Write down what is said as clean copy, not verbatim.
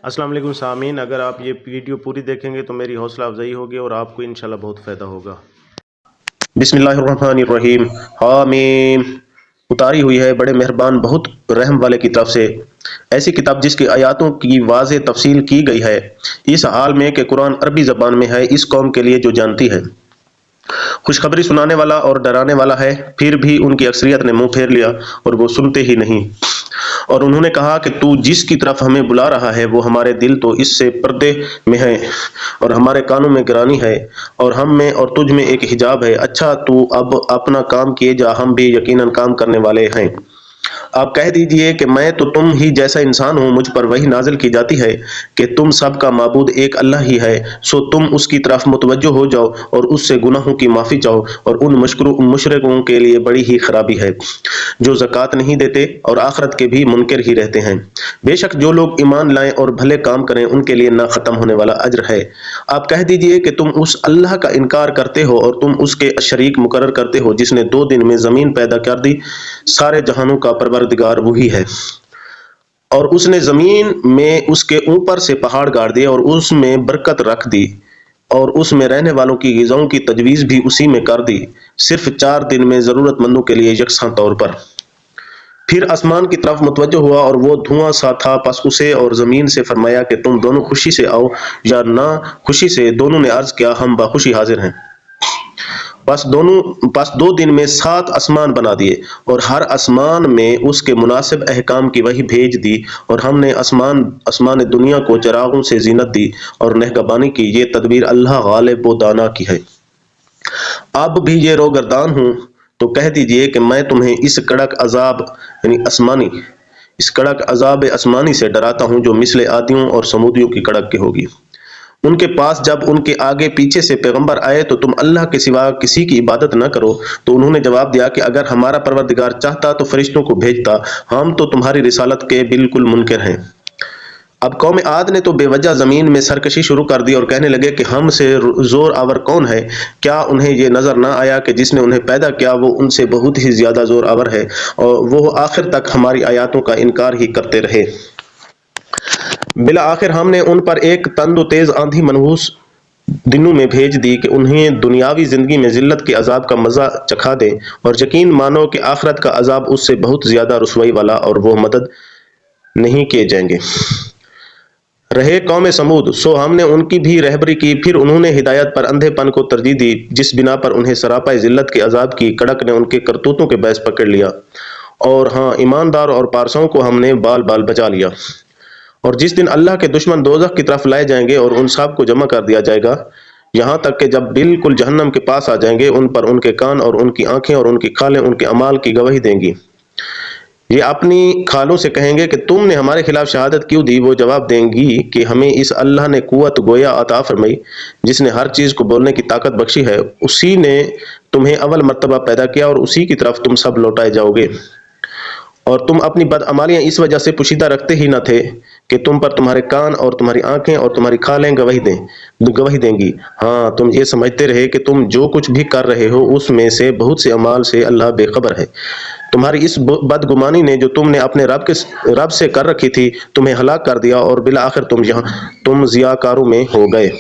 अस्सलाम वालेकुम सामीन, अगर आप ये वीडियो पूरी देखेंगे तो मेरी हौसला अफजाई होगी और आपको इंशाल्लाह बहुत फ़ायदा होगा। बिस्मिल्लाहिर्रहमानिर्रहीम। हामीम। उतारी हुई है बड़े मेहरबान बहुत रहम वाले की तरफ से ऐसी किताब जिसकी आयातों की वाज़े तफसील की गई है, इस हाल में कि कुरान अरबी ज़बान में है, इस कौम के लिए जो जानती है। खुशखबरी सुनाने वाला और डराने वाला है। फिर भी उनकी अक्सरियत ने मुंह फेर लिया और वो सुनते ही नहीं। और उन्होंने कहा कि तू जिसकी तरफ हमें बुला रहा है वो हमारे दिल तो इससे पर्दे में है और हमारे कानों में गिरानी है और हम में और तुझ में एक हिजाब है। अच्छा, तू अब अपना काम किए जा, हम भी यकीनन काम करने वाले हैं। आप कह दीजिए कि मैं तो तुम ही जैसा इंसान हूँ, मुझ पर वही नाजिल की जाती है कि तुम सबका माबूद एक अल्लाह ही है, सो तुम उसकी तरफ मुतवज्जो हो जाओ और उससे गुनाहों की माफ़ी चाहो। और उन मुशरिकों के लिए बड़ी ही खराबी है जो ज़कात नहीं देते और आखिरत के भी मुनकर ही रहते हैं। बेशक जो लोग ईमान लाएं और भले काम करें उनके लिए ना ख़त्म होने वाला अज्र है। आप कह दीजिए कि तुम उस अल्लाह का इनकार करते हो और तुम उसके शरीक मुकर्रर करते हो जिसने 2 दिन में ज़मीन पैदा कर दी। सारे जहानों का परवरदिगार वही है। और उसने ज़मीन में उसके ऊपर से पहाड़ गाड़ दिए और उसमें बरकत रख दी और उसमें रहने वालों की ग़िज़ाओं की तजवीज़ भी उसी में कर दी, सिर्फ 4 दिन में ज़रूरतमंदों के लिए यकसां तौर पर। फिर आसमान की तरफ मुतवज्जो हुआ और वो धुआं सा था, पस उसे और ज़मीन से फरमाया कि तुम दोनों खुशी से आओ या ना खुशी से। दोनों ने अर्ज़ किया, हम बाखुशी हाजिर हैं। बस 2 दिन में 7 आसमान बना दिए और हर आसमान में उसके मुनासिब अहकाम की वही भेज दी। और हमने आसमान दुनिया को चरागों से जीनत दी और नहगबानी की। ये तदबीर अल्लाह गालिब व दाना की है। अब भी ये रोगर्दान हूँ तो कह दीजिए कि मैं तुम्हें इस कड़क अजाब आसमानी से डराता हूँ जो मिसले आदियों और समूदियों की कड़क की होगी। उनके पास जब उनके आगे पीछे से पैगंबर आए तो तुम अल्लाह के सिवा किसी की इबादत न करो। तो उन्होंने जवाब दिया कि अगर हमारा परवरदिगार चाहता तो फरिश्तों को भेजता, हम तो तुम्हारी रिसालत के बिल्कुल मुनकर हैं। अब कौम आद ने तो बेवजह ज़मीन में सरकशी शुरू कर दी और कहने लगे कि हमसे ज़ोर आवर कौन है? क्या उन्हें ये नज़र न आया कि जिसने उन्हें पैदा किया वो उनसे बहुत ही ज़्यादा ज़ोर आवर है और वो आखिर तक हमारी आयातों का इनकार ही करते रहे। बिला आखिर हमने उन पर एक तंद तेज आंधी मनहूस दिनों में भेज दी कि उन्हें दुनियावी जिंदगी में जिल्लत के अजाब का मजा चखा दें और यकीन मानो कि आखिरत का अजाब उससे बहुत ज्यादा रुसवाई वाला और वो मदद नहीं किए जाएंगे। रहे कौम समूद, सो हमने उनकी भी रहबरी की। फिर उन्होंने हिदायत पर अंधेपन को तरजीह दी, जिस बिना पर उन्हें सरापा जिल्लत के अजाब की कड़क ने उनके करतूतों के बहस पकड़ लिया। और हाँ, ईमानदार और पारसों को हमने बाल बाल बचा लिया। और जिस दिन अल्लाह के दुश्मन दोज़ख की तरफ लाए जाएंगे और उन सब को जमा कर दिया जाएगा, यहाँ तक कि जब बिल्कुल जहन्नम के पास आ जाएंगे, उन पर उनके कान और उनकी आंखें और उनकी खालें उनके अमाल की गवाही देंगी। ये अपनी खालों से कहेंगे कि तुमने हमारे खिलाफ शहादत क्यों दी? वो जवाब देंगी कि हमें इस अल्लाह ने कुव्वत गोया अता फरमाई जिसने हर चीज़ को बोलने की ताकत बख्शी है। उसी ने तुम्हें अव्वल मर्तबा पैदा किया और उसी की तरफ तुम सब लौटाए जाओगे। और तुम अपनी बदअमालियां इस वजह से पुशीदा रखते ही न थे कि तुम पर तुम्हारे कान और तुम्हारी आंखें और तुम्हारी खालें गवाही देंगी। हाँ, तुम ये समझते रहे कि तुम जो कुछ भी कर रहे हो उसमें से बहुत से अमाल से अल्लाह बेखबर है। तुम्हारी इस बदगुमानी ने जो तुमने अपने रब से कर रखी थी तुम्हें हलाक कर दिया और बिला आखिर तुम ज़ियाकारों में हो गए।